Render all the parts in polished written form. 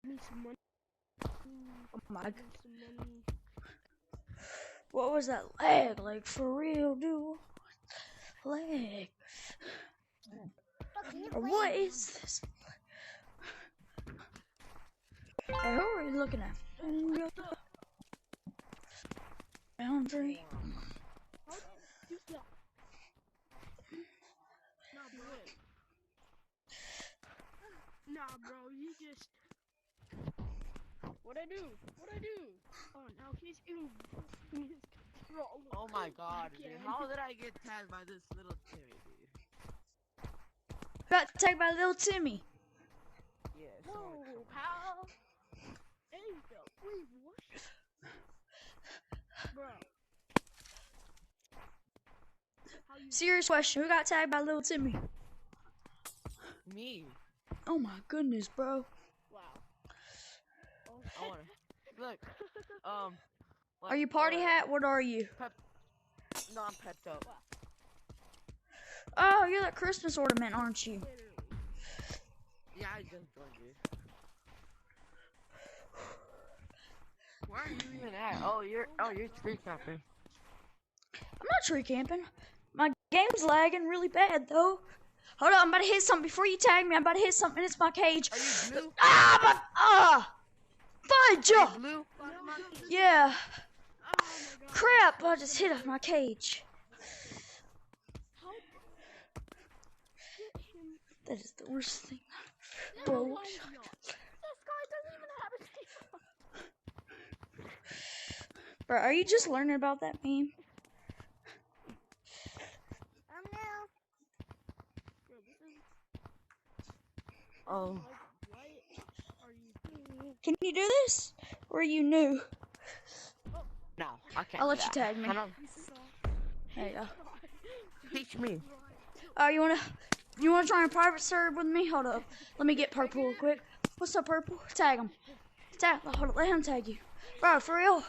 Me some money. Oh my god. Some money. What was that lag like for real, dude? Lag. Or what is this? Hey, who are you looking at? Boundary. How do you do that? Nah, bro. Nah, bro. You just. What I do? Oh, now he's in his control. Oh my god, dude. How did I get tagged by this little Timmy, dude? Got tagged by little Timmy. Yeah, Whoa, how? There you go. Wait, what? Bro. How you Serious question. Who got tagged by little Timmy? Me. Oh my goodness, bro. Wow. I wanna look. Are you party hat? What are you? No, I'm pepped up. Oh, you're that Christmas ornament, aren't you? Literally. Yeah, I just joined you. Where are you even at? Oh, you're tree camping. I'm not tree camping. My game's lagging really bad though. Hold on, I'm about to hit something before you tag me. I'm about to hit something. It's my cage. Are you blue? Fudge! Are you blue? Yeah. Oh my god. Crap! I just hit my cage. How hit him? That is the worst thing. Oh Bro. my god. This guy doesn't even have a tail. Bro, are you just learning about that meme? Now. Bro, this is. Oh. Like, what are you doing? Can you do this? Or are you new? No, I can't. I'll do let you that. tag me. I don't- There you go. Teach me. Oh, you wanna try a private serve with me? Hold up. Let me get purple real quick. What's up, purple? Tag him. Hold up, let him tag you. Bro, for real?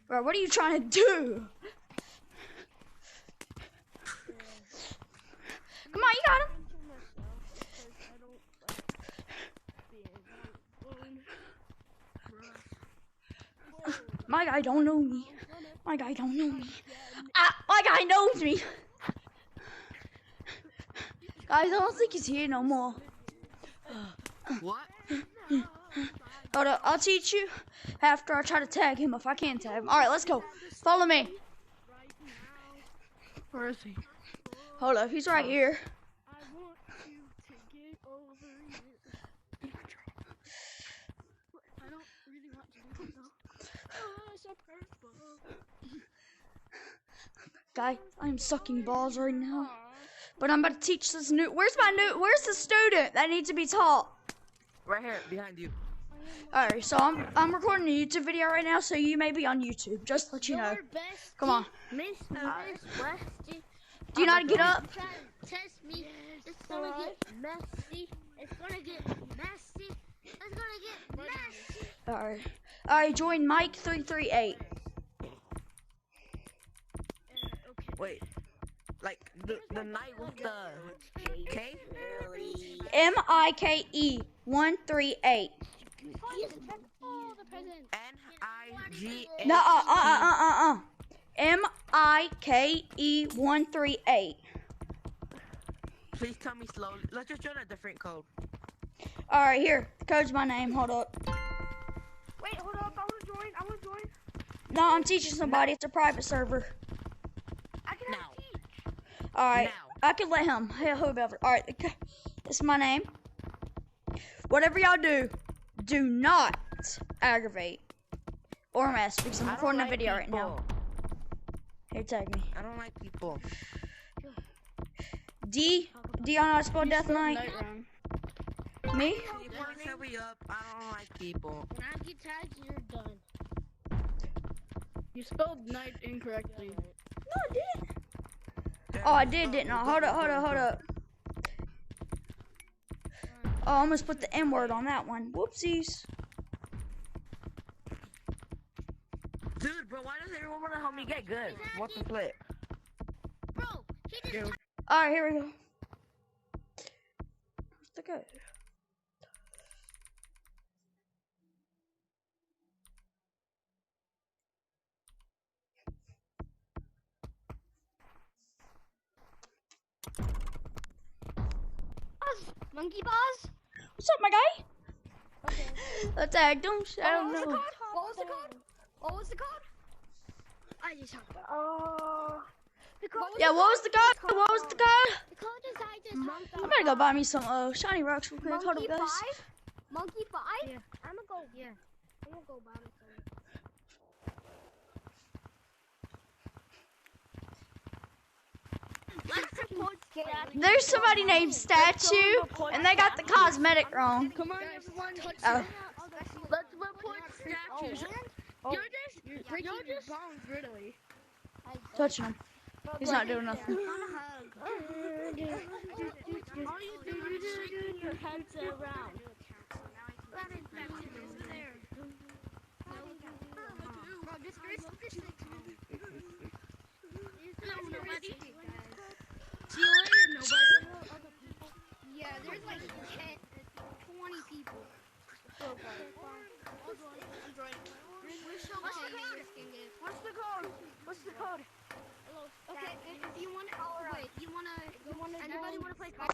Bro, what are you trying to do? Come on, you got him. My guy don't know me. My guy don't know me. My guy knows me. Guys, I don't think he's here no more. What? Hold up, I'll teach you after I try to tag him if I can tag him. Alright, let's go. Follow me. Where is he? Hold up, he's right here. I want you to get over here. I don't really want you to know. Oh, it's so purple. Guy, I'm sucking balls right now. But I'm about to teach this where's the student that needs to be taught? Right here, behind you. Alright, so I'm recording a YouTube video right now, so you may be on YouTube, just to let you know. Come on. Miss Westy. Do you know how to get up? Try to test me. It's gonna get messy. It's gonna get messy. It's gonna get messy. Alright, join Mike338. Wait. Like the night with the K? MIKE 138. Oh, the present. NIGA. No, MIKE 138. Please tell me slowly. Let's just join a different code. Alright, here. The code's my name. Hold up. Wait, hold up. I want to join. No, I'm teaching somebody. It's a private server. I can Now. teach. Alright. Now. I can let him. Whoever. Alright. This is my name. Whatever y'all do not aggravate or mess because I'm I don't recording a like video right now. people. Here, tag me. I don't like people. Do you know how to spell Death Knight? Me? People set me up. I don't like people. When I get tagged, you're done. You spelled night incorrectly. No, I didn't. Oh, I didn't I? Hold up. Oh, I almost put the N word on that one. Whoopsies. Dude, bro, why does everyone want to help me get good? What the flip? Bro, he just Alright, here we go. Where's the go. Monkey Buzz? What's up, my guy? Okay. I tagged him. I don't know. What was the code? What was the code? I just have to. The code Yeah, what was the code? What was the code? The code is I just hopped I'm on. gonna go buy me some shiny rocks real quick. Hold Monkey up, guys. 5? Monkey 5? Yeah. I'm gonna go. Yeah. I'm gonna go buy me some. There's somebody named Statue, and they got the cosmetic wrong. Come on, everyone. Oh. Let's report statues. Oh, You're just breaking your bones, really. Touching him. He's not doing nothing. All you do is shake your heads around. See you later, nobody. Yeah, there's like 10, 20 people. What's the code? What's the code? Okay, if you want to, wait, anybody want to play Call?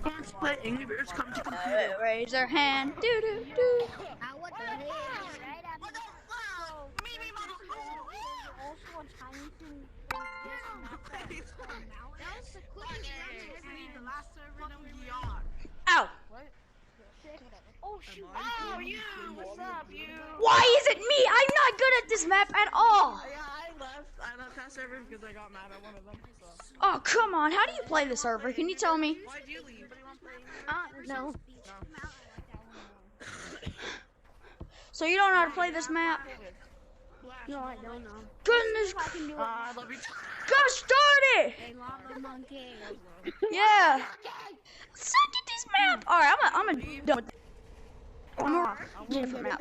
Let's play Angry Birds Come to Computer. Raise their hand. Do do do. What the hell? Right after that. Also on Chinese and that was the quickest The last server in VR. Ow! Oh, shoot. Oh, you. What's up, you? Why is it me? I'm not good at this map at all. Yeah, I left that server because I got mad at one of them. So. Oh, come on. How do you play the server? Can you tell me? Why'd you leave? No. So you don't know how to play this map? No, I don't know. Goodness. I love you. Go start it. Hey, Lava Monkey. Yeah. Suck at this map. All right, I'm a done with that. One more different map.